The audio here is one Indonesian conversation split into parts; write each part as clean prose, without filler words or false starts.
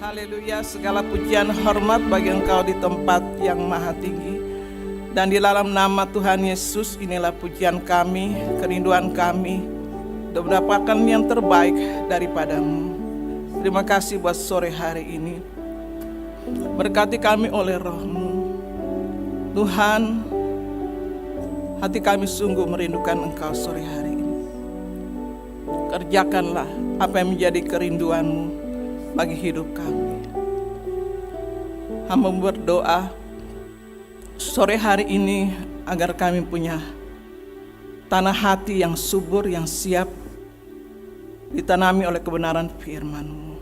Haleluya, segala pujian hormat bagi Engkau di tempat yang maha tinggi. Dan di dalam nama Tuhan Yesus, inilah pujian kami, kerinduan kami, untuk mendapatkan yang terbaik daripadamu. Terima kasih buat sore hari ini. Berkati kami oleh roh-Mu. Tuhan, hati kami sungguh merindukan Engkau sore hari ini. Kerjakanlah apa yang menjadi kerinduan-Mu bagi hidup kami. Hamba berdoa sore hari ini agar kami punya tanah hati yang subur, yang siap ditanami oleh kebenaran firman-Mu.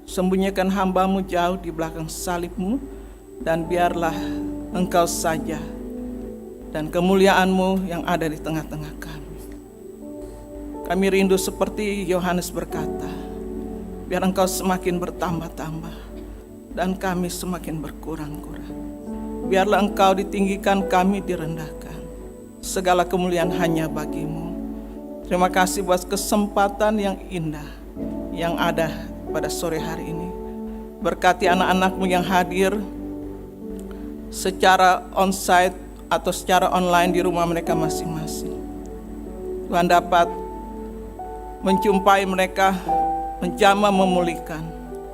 Sembunyikan hamba-Mu jauh di belakang salib-Mu, dan biarlah Engkau saja dan kemuliaan-Mu yang ada di tengah-tengah kami. Kami rindu seperti Yohanes berkata, biar Engkau semakin bertambah-tambah dan kami semakin berkurang-kurang. Biarlah Engkau ditinggikan, kami direndahkan. Segala kemuliaan hanya bagi-Mu. Terima kasih buat kesempatan yang indah yang ada pada sore hari ini. Berkati anak-anak-Mu yang hadir secara onsite atau secara online di rumah mereka masing-masing. Tuhan dapat menjumpai mereka, menjamah, memulihkan.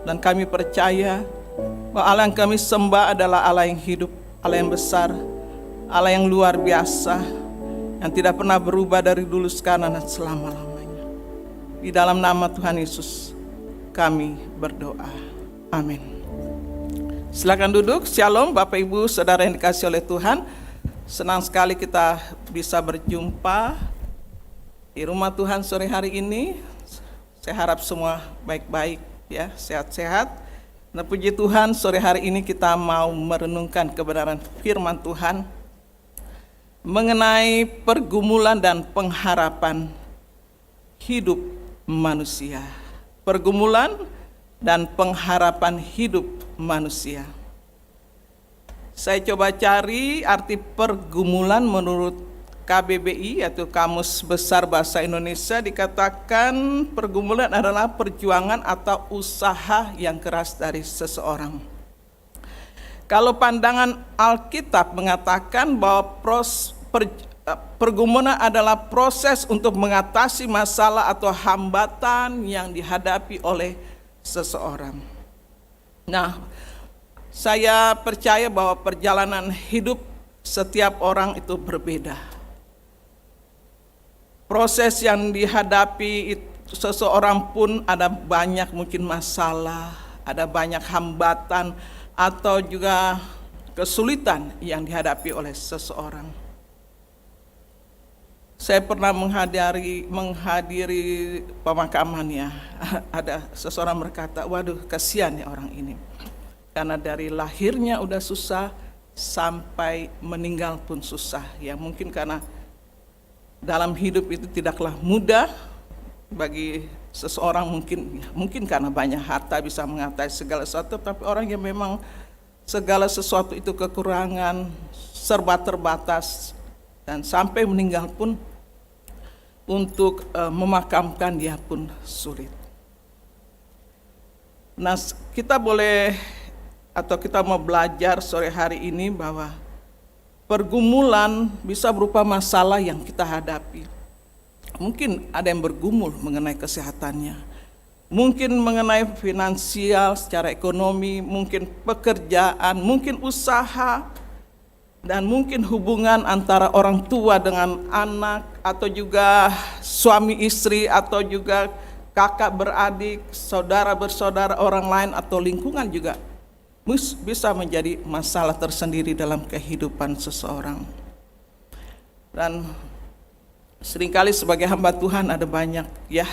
Dan kami percaya bahwa Allah yang kami sembah adalah Allah yang hidup, Allah yang besar, Allah yang luar biasa, yang tidak pernah berubah dari dulu, sekarang, dan selama-lamanya. Di dalam nama Tuhan Yesus kami berdoa. Amin. Silakan duduk. Shalom Bapak Ibu Saudara yang dikasihi oleh Tuhan. Senang sekali kita bisa berjumpa di rumah Tuhan sore hari ini. Saya harap semua baik-baik ya, sehat-sehat. Nah, puji Tuhan, sore hari ini kita mau merenungkan kebenaran firman Tuhan mengenai pergumulan dan pengharapan hidup manusia. Pergumulan dan pengharapan hidup manusia. Saya coba cari arti pergumulan menurut KBBI, yaitu Kamus Besar Bahasa Indonesia. Dikatakan pergumulan adalah perjuangan atau usaha yang keras dari seseorang. Kalau pandangan Alkitab mengatakan bahwa pergumulan adalah proses untuk mengatasi masalah atau hambatan yang dihadapi oleh seseorang. Nah, saya percaya bahwa perjalanan hidup setiap orang itu berbeda. Proses yang dihadapi seseorang pun ada banyak mungkin masalah, ada banyak hambatan atau juga kesulitan yang dihadapi oleh seseorang. Saya pernah menghadiri pemakaman ya. Ada seseorang berkata, waduh kasihan ya orang ini. Karena dari lahirnya udah susah sampai meninggal pun susah. Ya mungkin karena dalam hidup itu tidaklah mudah bagi seseorang, mungkin karena banyak harta bisa mengatasi segala sesuatu, tapi orang yang memang segala sesuatu itu kekurangan, serba terbatas, dan sampai meninggal pun untuk memakamkan dia pun sulit. Nah, kita boleh atau kita mau belajar sore hari ini bahwa pergumulan bisa berupa masalah yang kita hadapi. Mungkin ada yang bergumul mengenai kesehatannya, mungkin mengenai finansial, secara ekonomi, mungkin pekerjaan, mungkin usaha, dan mungkin hubungan antara orang tua dengan anak, atau juga suami istri, atau juga kakak beradik, saudara bersaudara, orang lain, atau lingkungan juga bisa menjadi masalah tersendiri dalam kehidupan seseorang. Dan seringkali sebagai hamba Tuhan ada banyak ya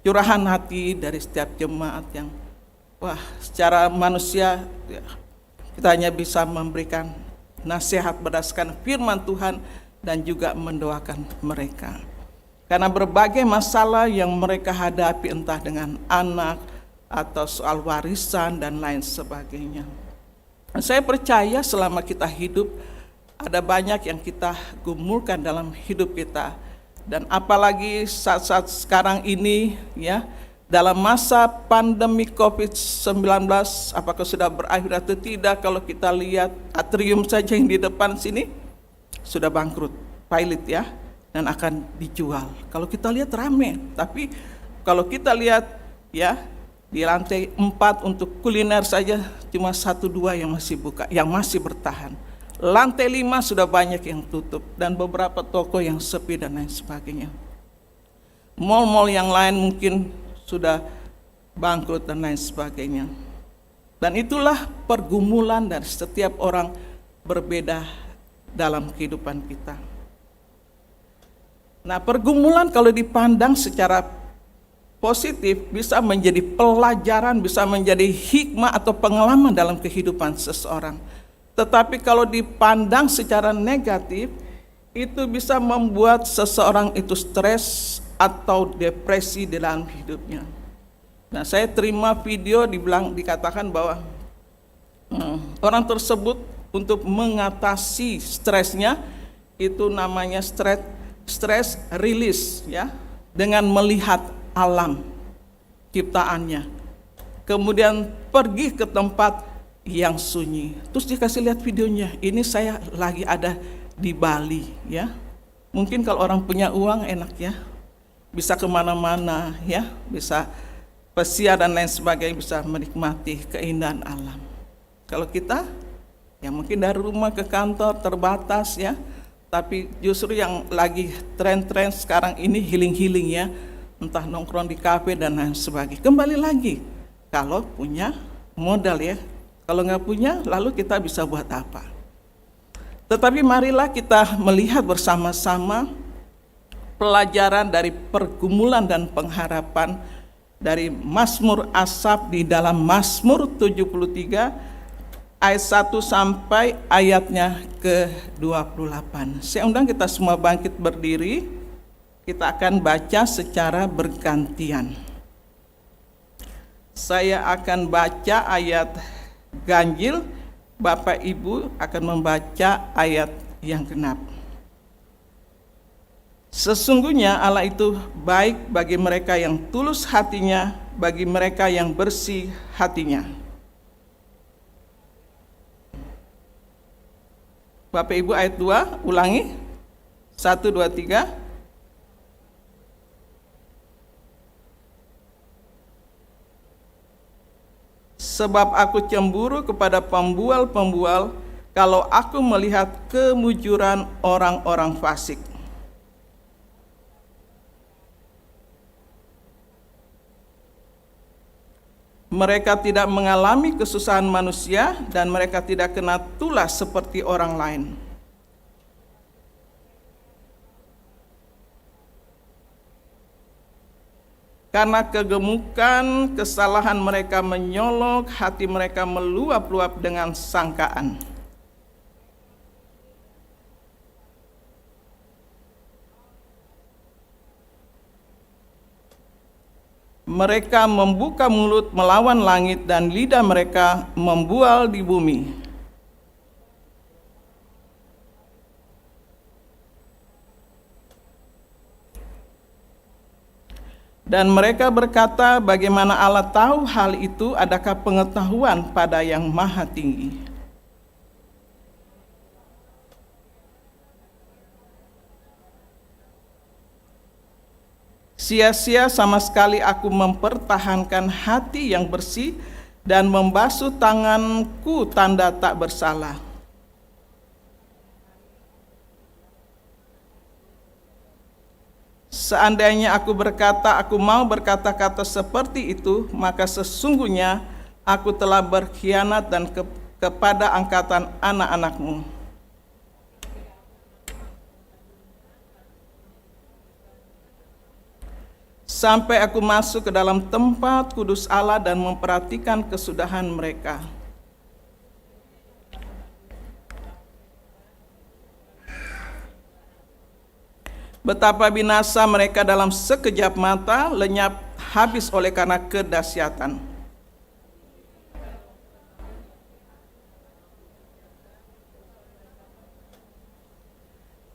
curahan hati dari setiap jemaat yang secara manusia ya, kita hanya bisa memberikan nasihat berdasarkan firman Tuhan dan juga mendoakan mereka. Karena berbagai masalah yang mereka hadapi, entah dengan anak atau soal warisan dan lain sebagainya. Saya percaya selama kita hidup ada banyak yang kita gumulkan dalam hidup kita. Dan apalagi saat-saat sekarang ini ya, dalam masa pandemi COVID-19, apakah sudah berakhir atau tidak? Kalau kita lihat atrium saja yang di depan sini sudah bangkrut, pilot ya, dan akan dijual. Kalau kita lihat rame, tapi kalau kita lihat ya di lantai 4 untuk kuliner saja cuma 1-2 yang masih buka, yang masih bertahan. Lantai 5 sudah banyak yang tutup dan beberapa toko yang sepi dan lain sebagainya. Mal-mal yang lain mungkin sudah bangkrut dan lain sebagainya. Dan itulah pergumulan dari setiap orang berbeda dalam kehidupan kita. Nah, pergumulan kalau dipandang secara positif bisa menjadi pelajaran, bisa menjadi hikmah atau pengalaman dalam kehidupan seseorang. Tetapi kalau dipandang secara negatif, itu bisa membuat seseorang itu stres atau depresi di dalam hidupnya. Nah, saya terima video dikatakan bahwa orang tersebut untuk mengatasi stresnya itu namanya stress release ya, dengan melihat alam ciptaannya. Kemudian pergi ke tempat yang sunyi. Terus dikasih lihat videonya. Ini saya lagi ada di Bali ya. Mungkin kalau orang punya uang enak ya, bisa kemana-mana ya, bisa pesiar dan lain sebagainya, bisa menikmati keindahan alam. Kalau kita ya mungkin dari rumah ke kantor terbatas ya, tapi justru yang lagi tren-tren sekarang ini healing ya, entah nongkrong di kafe dan lain sebagainya. Kembali lagi kalau punya modal ya, kalau nggak punya lalu kita bisa buat apa. Tetapi marilah kita melihat bersama-sama pelajaran dari pergumulan dan pengharapan dari Mazmur Asaf di dalam Mazmur 73 ayat 1 sampai ayatnya ke-28. Saya undang kita semua bangkit berdiri. Kita akan baca secara bergantian. Saya akan baca ayat ganjil, Bapak Ibu akan membaca ayat yang genap. Sesungguhnya Allah itu baik bagi mereka yang tulus hatinya, bagi mereka yang bersih hatinya. Bapak Ibu ayat 2, ulangi. 1, 2, 3. Sebab aku cemburu kepada pembual-pembual kalau aku melihat kemujuran orang-orang fasik. Mereka tidak mengalami kesusahan manusia dan mereka tidak kena tulah seperti orang lain. Karena kegemukan kesalahan mereka menyolok, hati mereka meluap-luap dengan sangkaan. Mereka membuka mulut melawan langit dan lidah mereka membual di bumi. Dan mereka berkata, bagaimana Allah tahu hal itu? Adakah pengetahuan pada yang maha tinggi? Sia-sia sama sekali aku mempertahankan hati yang bersih dan membasuh tanganku tanda tak bersalah. Seandainya aku berkata, aku mau berkata-kata seperti itu, maka sesungguhnya aku telah berkhianat dan kepada angkatan anak-anakmu. Sampai aku masuk ke dalam tempat kudus Allah dan memperhatikan kesudahan mereka. Betapa binasa mereka dalam sekejap mata, lenyap habis oleh karena kedahsyatan.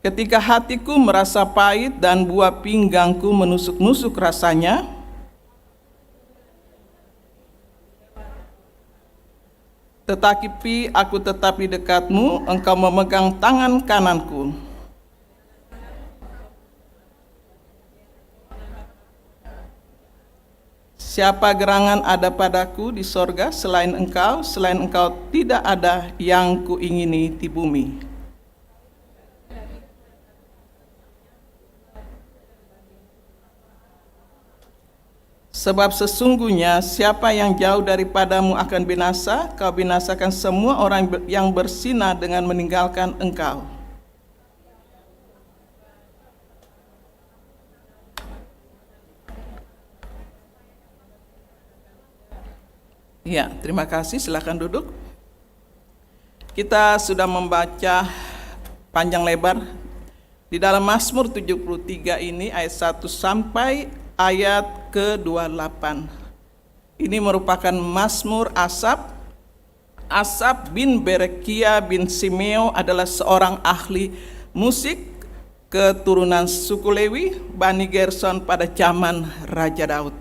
Ketika hatiku merasa pahit dan buah pinggangku menusuk-nusuk rasanya, Tetapi aku tetap di dekatmu, engkau memegang tangan kananku. Siapa gerangan ada padaku di sorga selain engkau tidak ada yang kuingini di bumi. Sebab sesungguhnya siapa yang jauh daripadamu akan binasa, kau binasakan semua orang yang berzina dengan meninggalkan engkau. Ya, terima kasih, silakan duduk. Kita sudah membaca panjang lebar di dalam Mazmur 73 ini ayat 1 sampai ayat ke-28. Ini merupakan Mazmur Asaf. Asaf bin Berekia bin Simeo adalah seorang ahli musik keturunan suku Lewi, Bani Gerson pada zaman Raja Daud.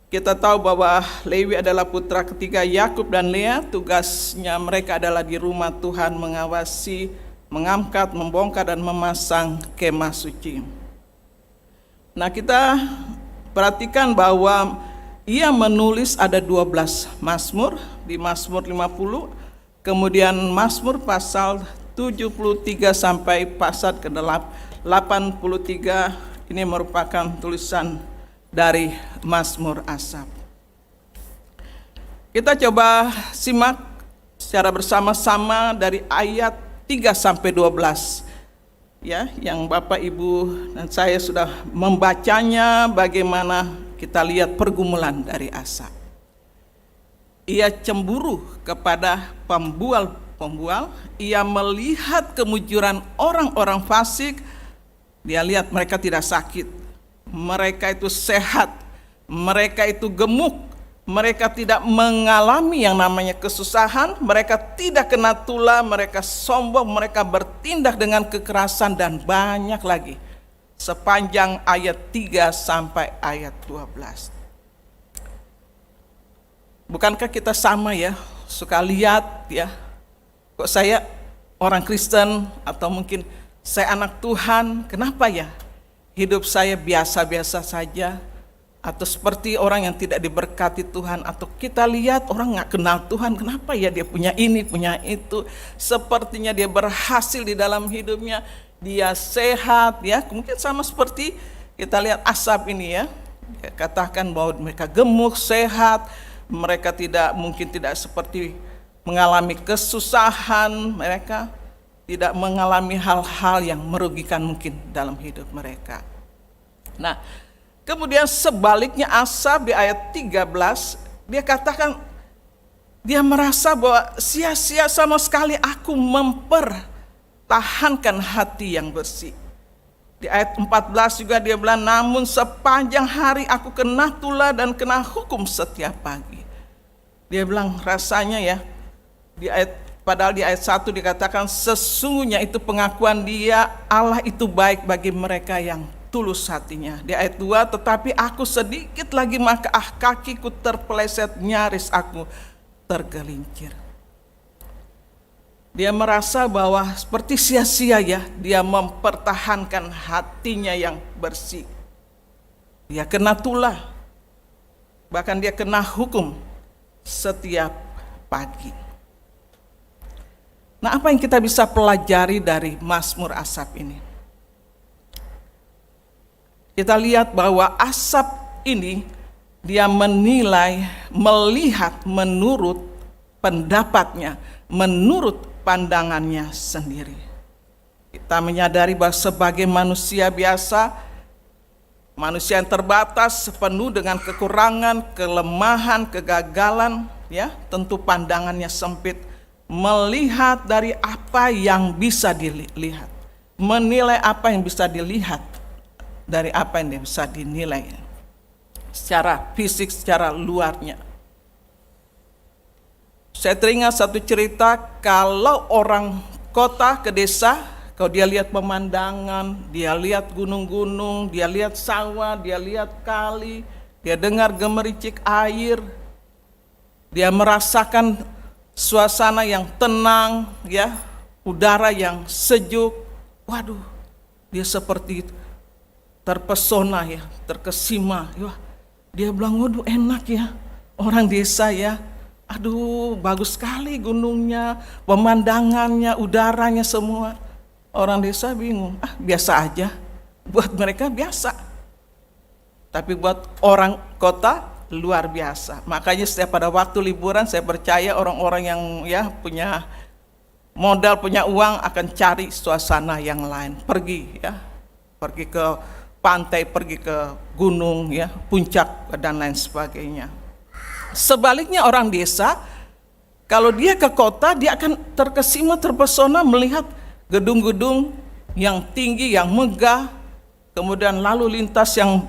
Kita tahu bahwa Lewi adalah putra ketiga Yakub dan Lea. Tugasnya mereka adalah di rumah Tuhan mengawasi, mengangkat, membongkar dan memasang kemah suci. Nah, kita perhatikan bahwa ia menulis ada 12 Mazmur, di Mazmur 50, kemudian Mazmur pasal 73 sampai pasal ke-83 ini merupakan tulisan dari Mazmur Asaf. Kita coba simak secara bersama-sama dari ayat 3 sampai 12. Ya, yang Bapak Ibu dan saya sudah membacanya, bagaimana kita lihat pergumulan dari Asaf. Ia cemburu kepada pembual-pembual, ia melihat kemujuran orang-orang fasik, dia lihat mereka tidak sakit, mereka itu sehat, mereka itu gemuk, mereka tidak mengalami yang namanya kesusahan, mereka tidak kena tula, mereka sombong, mereka bertindak dengan kekerasan dan banyak lagi. Sepanjang ayat 3 sampai ayat 12. Bukankah kita sama ya, suka lihat ya, kok saya orang Kristen atau mungkin saya anak Tuhan, kenapa ya hidup saya biasa-biasa saja, atau seperti orang yang tidak diberkati Tuhan, atau kita lihat orang nggak kenal Tuhan, kenapa ya dia punya ini, punya itu, sepertinya dia berhasil di dalam hidupnya, dia sehat ya, mungkin sama seperti kita lihat Asaf ini ya, katakan bahwa mereka gemuk, sehat, mereka mungkin tidak seperti mengalami kesusahan, mereka tidak mengalami hal-hal yang merugikan mungkin dalam hidup mereka. Nah, kemudian sebaliknya Asaf di ayat 13, dia katakan, dia merasa bahwa sia-sia sama sekali aku mempertahankan hati yang bersih. Di ayat 14 juga dia bilang, namun sepanjang hari aku kena tula dan kena hukum setiap pagi. Dia bilang rasanya ya, padahal di ayat 1 dikatakan sesungguhnya itu pengakuan dia, Allah itu baik bagi mereka yang tulus hatinya. Di ayat 2, tetapi aku sedikit lagi maka kakiku terpeleset, nyaris aku tergelincir. Dia merasa bahwa seperti sia-sia ya, dia mempertahankan hatinya yang bersih. Dia kena tula, bahkan dia kena hukum setiap pagi. Nah, apa yang kita bisa pelajari dari Mazmur Asaf ini? Kita lihat bahwa Asaf ini dia menilai, melihat menurut pendapatnya, menurut pandangannya sendiri. Kita menyadari bahwa sebagai manusia biasa, manusia yang terbatas, penuh dengan kekurangan, kelemahan, kegagalan, ya, tentu pandangannya sempit, melihat dari apa yang bisa dilihat, menilai apa yang bisa dilihat dari apa yang bisa dinilai secara fisik, secara luarnya. Saya teringat satu cerita, kalau orang kota ke desa, kalau dia lihat pemandangan, dia lihat gunung-gunung, dia lihat sawah, dia lihat kali, dia dengar gemericik air, dia merasakan suasana yang tenang, ya, udara yang sejuk. Waduh, dia seperti terpesona ya, terkesima. Ya, dia bilang, waduh enak ya, orang desa ya. Aduh, bagus sekali gunungnya, pemandangannya, udaranya semua. Orang desa bingung, biasa aja. Buat mereka biasa. Tapi buat orang kota luar biasa. Makanya setiap pada waktu liburan saya percaya orang-orang yang ya punya modal, punya uang akan cari suasana yang lain. Pergi ya. Pergi ke pantai, pergi ke gunung ya, puncak dan lain sebagainya. Sebaliknya orang desa, kalau dia ke kota, dia akan terkesima, terpesona melihat gedung-gedung yang tinggi, yang megah, kemudian lalu lintas yang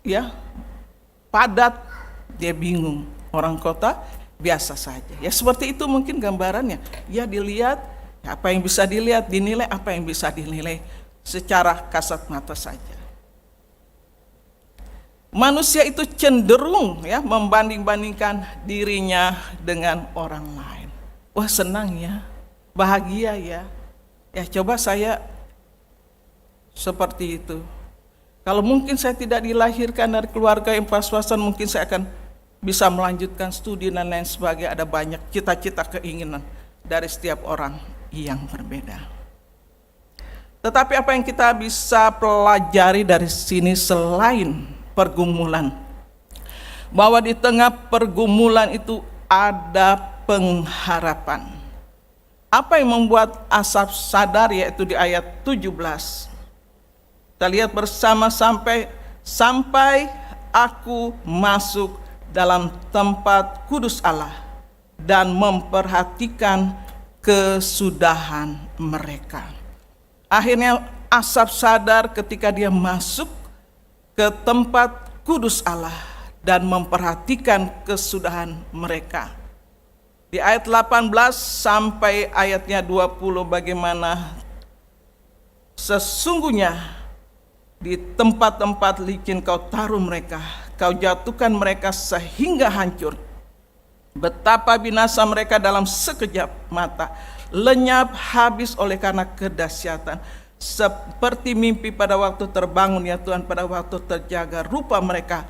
ya padat, dia bingung. Orang kota biasa saja. Ya seperti itu mungkin gambarannya. Ya dilihat, apa yang bisa dilihat, dinilai apa yang bisa dinilai secara kasat mata saja. Manusia itu cenderung ya membanding-bandingkan dirinya dengan orang lain. Wah senang ya, bahagia ya. Ya coba saya seperti itu. Kalau mungkin saya tidak dilahirkan dari keluarga yang pas-pasan, mungkin saya akan bisa melanjutkan studi dan lain sebagainya. Ada banyak cita-cita, keinginan dari setiap orang yang berbeda. Tetapi apa yang kita bisa pelajari dari sini selain pergumulan, bahwa di tengah pergumulan itu ada pengharapan. Apa yang membuat Asaf sadar, yaitu di ayat 17. Kita lihat bersama, sampai aku masuk dalam tempat kudus Allah dan memperhatikan kesudahan mereka. Akhirnya Asaf sadar ketika dia masuk ke tempat kudus Allah dan memperhatikan kesudahan mereka. Di ayat 18 sampai ayatnya 20 bagaimana sesungguhnya di tempat-tempat licin kau taruh mereka, kau jatuhkan mereka sehingga hancur. Betapa binasa mereka dalam sekejap mata, lenyap habis oleh karena kedahsyatan. Seperti mimpi pada waktu terbangun ya Tuhan, pada waktu terjaga, rupa mereka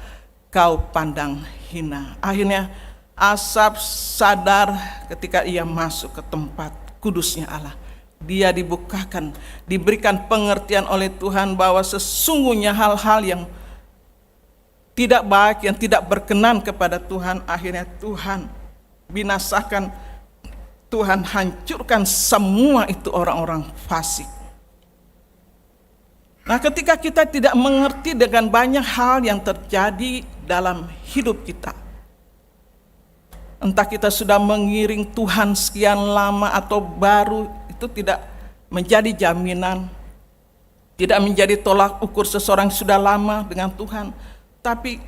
kau pandang hina. Akhirnya Asaf sadar ketika ia masuk ke tempat kudusnya Allah. Dia dibukakan, diberikan pengertian oleh Tuhan bahwa sesungguhnya hal-hal yang tidak baik, yang tidak berkenan kepada Tuhan, akhirnya Tuhan binasakan, Tuhan hancurkan semua itu orang-orang fasik. Nah, ketika kita tidak mengerti dengan banyak hal yang terjadi dalam hidup kita, entah kita sudah mengiring Tuhan sekian lama atau baru, itu tidak menjadi jaminan, tidak menjadi tolak ukur seseorang yang sudah lama dengan Tuhan. Tapi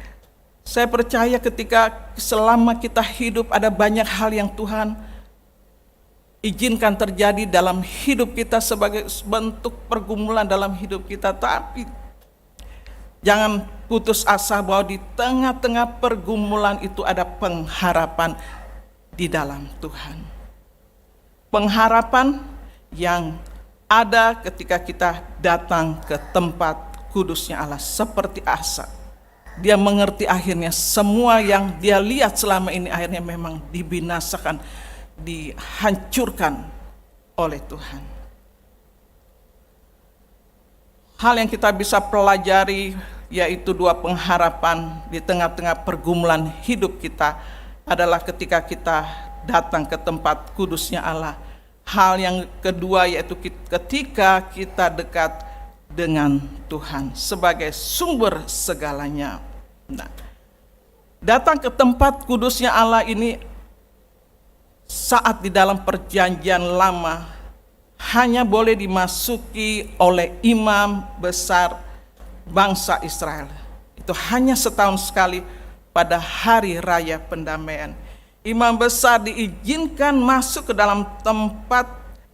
saya percaya ketika selama kita hidup ada banyak hal yang Tuhan izinkan terjadi dalam hidup kita sebagai bentuk pergumulan dalam hidup kita. Tapi jangan putus asa bahwa di tengah-tengah pergumulan itu ada pengharapan di dalam Tuhan. Pengharapan yang ada ketika kita datang ke tempat kudusnya Allah seperti Asaf. Dia mengerti akhirnya semua yang dia lihat selama ini akhirnya memang dibinasakan, dihancurkan oleh Tuhan. Hal yang kita bisa pelajari yaitu dua pengharapan di tengah-tengah pergumulan hidup kita adalah ketika kita datang ke tempat kudusnya Allah. Hal yang kedua yaitu ketika kita dekat dengan Tuhan sebagai sumber segalanya. Nah, datang ke tempat kudusnya Allah ini saat di dalam perjanjian lama hanya boleh dimasuki oleh imam besar bangsa Israel. Itu hanya setahun sekali pada hari raya pendamaian. Imam besar diizinkan masuk ke dalam tempat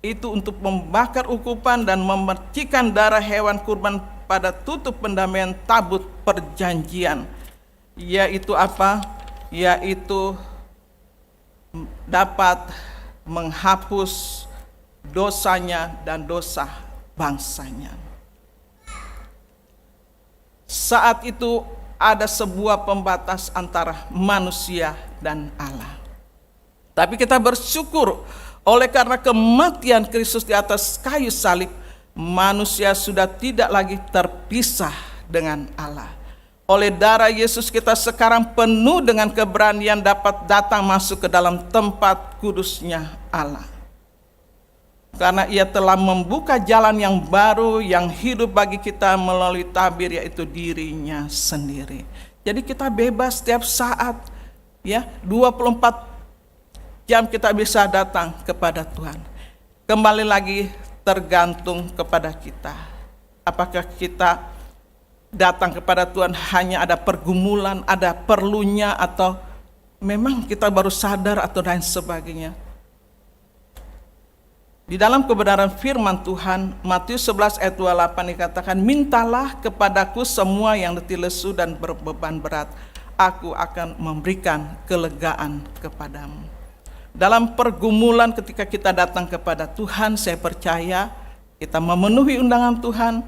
itu untuk membakar ukupan dan memercikan darah hewan kurban pada tutup pendamaian tabut perjanjian. Yaitu apa? Yaitu dapat menghapus dosanya dan dosa bangsanya. Saat itu ada sebuah pembatas antara manusia dan Allah. Tapi kita bersyukur oleh karena kematian Kristus di atas kayu salib, manusia sudah tidak lagi terpisah dengan Allah. Oleh darah Yesus kita sekarang penuh dengan keberanian dapat datang masuk ke dalam tempat kudusnya Allah. Karena ia telah membuka jalan yang baru yang hidup bagi kita melalui tabir, yaitu dirinya sendiri. Jadi kita bebas setiap saat, ya, 24 jam kita bisa datang kepada Tuhan. Kembali lagi tergantung kepada kita. Apakah kita datang kepada Tuhan hanya ada pergumulan, ada perlunya, atau memang kita baru sadar atau lain sebagainya. Di dalam kebenaran firman Tuhan, Matius 11 ayat 28 dikatakan, mintalah kepadaku semua yang letih lesu dan berbeban berat, aku akan memberikan kelegaan kepadamu. Dalam pergumulan ketika kita datang kepada Tuhan, saya percaya kita memenuhi undangan Tuhan.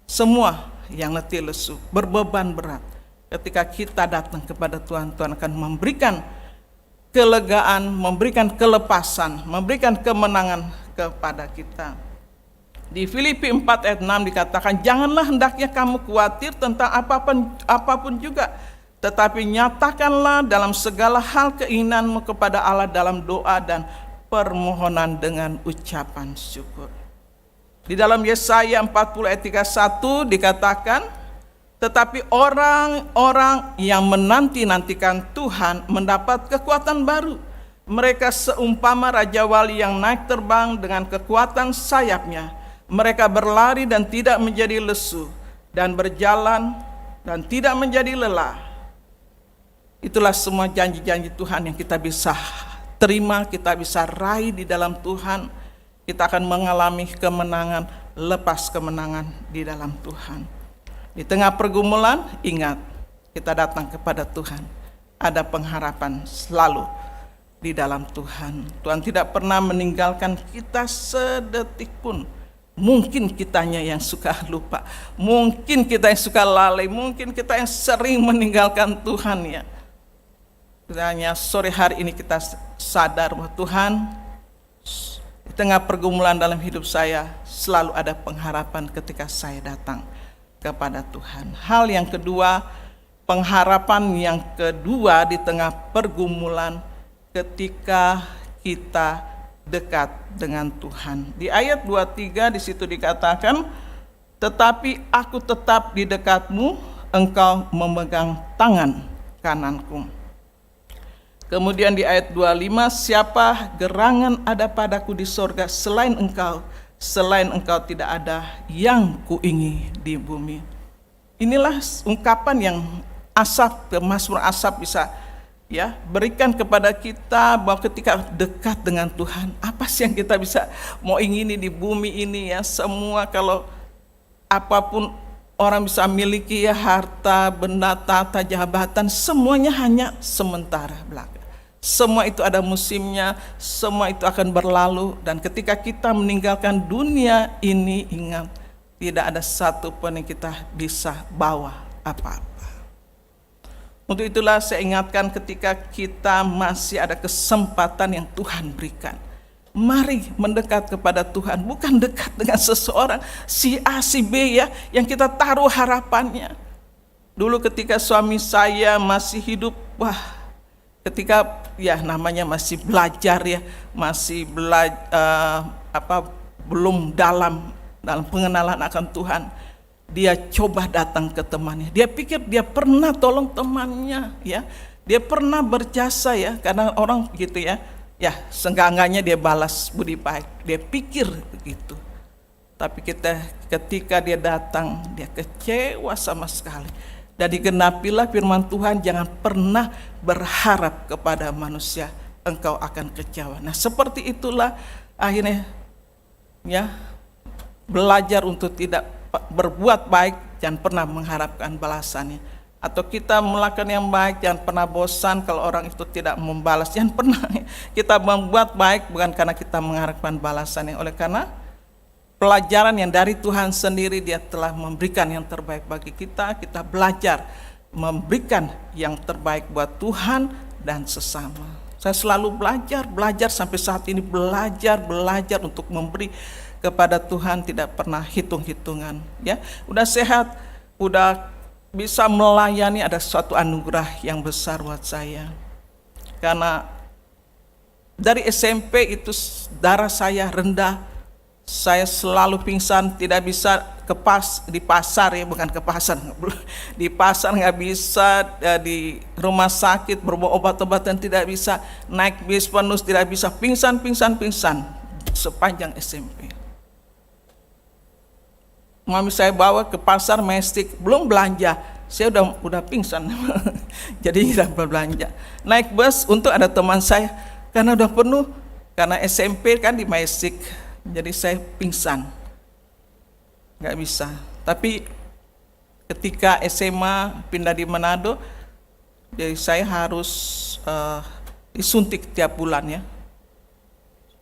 Semua yang letih lesu, berbeban berat, ketika kita datang kepada Tuhan, Tuhan akan memberikan kelegaan, memberikan kelepasan, memberikan kemenangan kepada kita. Di Filipi 4 ayat 6 dikatakan, janganlah hendaknya kamu khawatir tentang apapun juga, tetapi nyatakanlah dalam segala hal keinginanmu kepada Allah dalam doa dan permohonan dengan ucapan syukur. Di dalam Yesaya 40 ayat 31 dikatakan, tetapi orang-orang yang menanti-nantikan Tuhan mendapat kekuatan baru. Mereka seumpama Raja Wali yang naik terbang dengan kekuatan sayapnya. Mereka berlari dan tidak menjadi lesu, dan berjalan dan tidak menjadi lelah. Itulah semua janji-janji Tuhan yang kita bisa terima, kita bisa raih di dalam Tuhan. Kita akan mengalami kemenangan, lepas kemenangan di dalam Tuhan. Di tengah pergumulan, ingat, kita datang kepada Tuhan. Ada pengharapan selalu di dalam Tuhan. Tuhan tidak pernah meninggalkan kita sedetik pun. Mungkin kitanya yang suka lupa, mungkin kita yang suka lalai, mungkin kita yang sering meninggalkan Tuhan, ya. Hanya sore hari ini kita sadar bahwa Tuhan, di tengah pergumulan dalam hidup saya selalu ada pengharapan ketika saya datang kepada Tuhan. Hal yang kedua, pengharapan yang kedua di tengah pergumulan ketika kita dekat dengan Tuhan. Di ayat 23 di situ dikatakan, tetapi aku tetap di dekatmu, engkau memegang tangan kananku. Kemudian di ayat 25, siapa gerangan ada padaku di sorga selain engkau tidak ada yang kuingi di bumi. Inilah ungkapan yang Mazmur Asaf bisa, ya, berikan kepada kita bahwa ketika dekat dengan Tuhan, apa sih yang kita bisa mau ingini di bumi ini, ya. Semua, kalau apapun orang bisa miliki, ya, harta, benda, tata, jabatan, semuanya hanya sementara belaka. Semua itu ada musimnya, semua itu akan berlalu. Dan ketika kita meninggalkan dunia ini, ingat, tidak ada satu pun yang kita bisa bawa apa-apa. Untuk itulah saya ingatkan, ketika kita masih ada kesempatan yang Tuhan berikan, mari mendekat kepada Tuhan. Bukan dekat dengan seseorang, si A, si B, ya, yang kita taruh harapannya. Dulu ketika suami saya masih hidup, ketika, ya, namanya masih belajar, ya, masih belum dalam pengenalan akan Tuhan, dia coba datang ke temannya. Dia pikir dia pernah tolong temannya, ya, dia pernah berjasa, ya, karena orang gitu, ya, seenggak-enggaknya dia balas budi baik. Dia pikir begitu. Tapi ketika dia datang, dia kecewa sama sekali. Dan digenapilah firman Tuhan, jangan pernah berharap kepada manusia, engkau akan kecewa. Nah, seperti itulah akhirnya, ya, belajar untuk tidak berbuat baik, jangan pernah mengharapkan balasannya. atau kita melakukan yang baik, jangan pernah bosan kalau orang itu tidak membalas. Jangan pernah. Kita membuat baik bukan karena kita mengharapkan balasannya. Oleh karena pelajaran yang dari Tuhan sendiri, Dia telah memberikan yang terbaik bagi kita. Kita belajar memberikan yang terbaik buat Tuhan dan sesama. Saya selalu belajar sampai saat ini, belajar untuk memberi kepada Tuhan, tidak pernah hitung-hitungan. Ya, udah sehat, udah bisa melayani, ada suatu anugerah yang besar buat saya. Karena dari SMP itu darah saya rendah, saya selalu pingsan, tidak bisa di pasar ya, bukan ke pasar, di pasar nggak bisa, di rumah sakit berobat obat-obatan tidak bisa, naik bis penuh tidak bisa, pingsan sepanjang SMP. Mami saya bawa ke pasar Mestik, belum belanja, saya udah pingsan. Jadi tidak belanja. Naik bus untuk ada teman saya, karena udah penuh, karena SMP kan di Mestik, jadi saya pingsan, nggak bisa. Tapi ketika SMA pindah di Manado, jadi saya harus disuntik tiap bulan ya,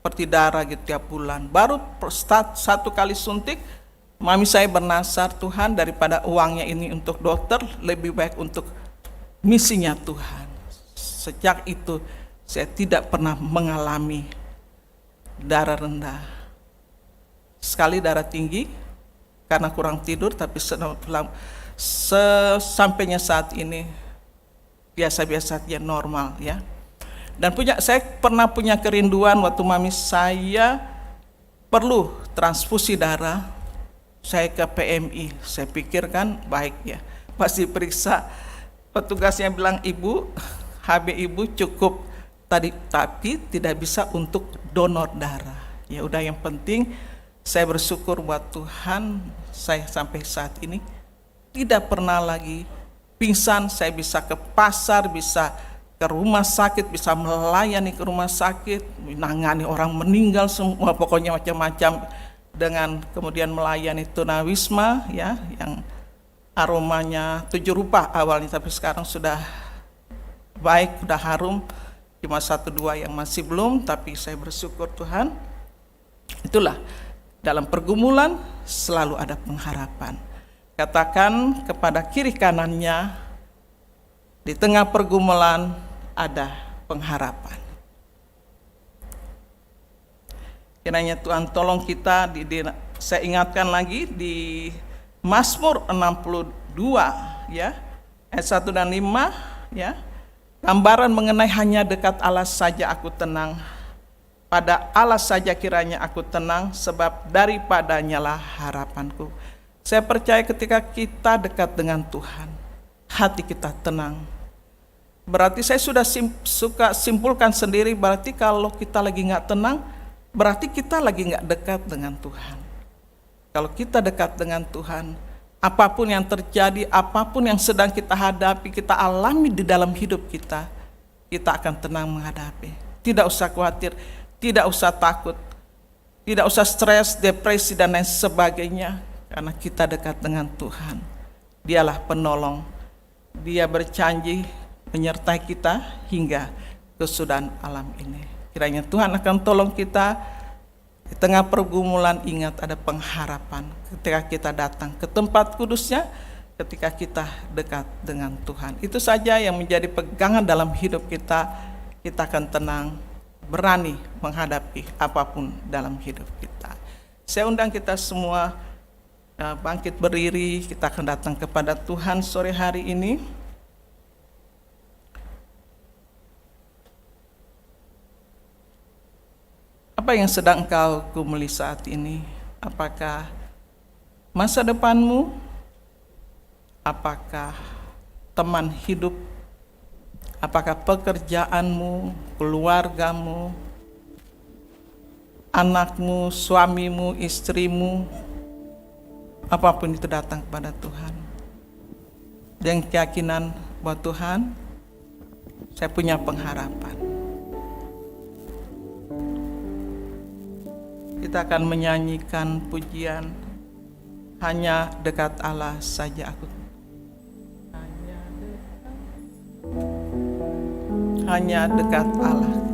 seperti darah gitu tiap bulan. Baru satu kali suntik, mami saya bernasar, Tuhan, daripada uangnya ini untuk dokter, lebih baik untuk misinya Tuhan. Sejak itu saya tidak pernah mengalami darah rendah. Sekali darah tinggi karena kurang tidur, tapi sampainya saat ini biasa-biasa saja, normal ya. Dan saya pernah punya kerinduan waktu mami saya perlu transfusi darah. Saya ke PMI, saya pikir kan baik ya, pasti periksa, petugasnya bilang, Ibu, HB Ibu cukup tadi, tapi tidak bisa untuk donor darah. Ya udah, yang penting saya bersyukur buat Tuhan, saya sampai saat ini tidak pernah lagi pingsan. Saya bisa ke pasar, bisa ke rumah sakit, bisa melayani ke rumah sakit, menangani orang meninggal semua, pokoknya macam-macam. Dengan kemudian melayani tunawisma ya, yang aromanya 7 rupa awalnya, tapi sekarang sudah baik, sudah harum. Cuma 1-2 yang masih belum, tapi saya bersyukur Tuhan. Itulah, dalam pergumulan selalu ada pengharapan. Katakan kepada kiri kanannya, di tengah pergumulan ada pengharapan. Kiranya Tuhan tolong kita. Saya ingatkan lagi di Mazmur 62 ya, ayat 1 dan 5 ya. Gambaran mengenai hanya dekat Allah saja aku tenang. Pada Allah saja kiranya aku tenang, sebab daripadanya lah harapanku. Saya percaya ketika kita dekat dengan Tuhan, hati kita tenang. Berarti saya sudah suka simpulkan sendiri, berarti kalau kita lagi nggak tenang, berarti kita lagi nggak dekat dengan Tuhan. Kalau kita dekat dengan Tuhan, apapun yang terjadi, apapun yang sedang kita hadapi, kita alami di dalam hidup kita, kita akan tenang menghadapi. Tidak usah khawatir, tidak usah takut, tidak usah stres, depresi, dan lain sebagainya, karena kita dekat dengan Tuhan. Dialah penolong, Dia berjanji menyertai kita hingga kesudahan alam ini. Kiranya Tuhan akan tolong kita di tengah pergumulan. Ingat, ada pengharapan ketika kita datang ke tempat kudusnya, ketika kita dekat dengan Tuhan. Itu saja yang menjadi pegangan dalam hidup kita. Kita akan tenang, berani menghadapi apapun dalam hidup kita. Saya undang kita semua bangkit berdiri. Kita akan datang kepada Tuhan sore hari ini. Apa yang sedang engkau gumuli saat ini? Apakah masa depanmu? Apakah teman hidup? Apakah pekerjaanmu, keluargamu, anakmu, suamimu, istrimu? Apapun itu datang kepada Tuhan. Dengan keyakinan bahwa Tuhan, saya punya pengharapan. Kita akan menyanyikan pujian, hanya dekat Allah saja aku. Hanya hanya dekat Allah.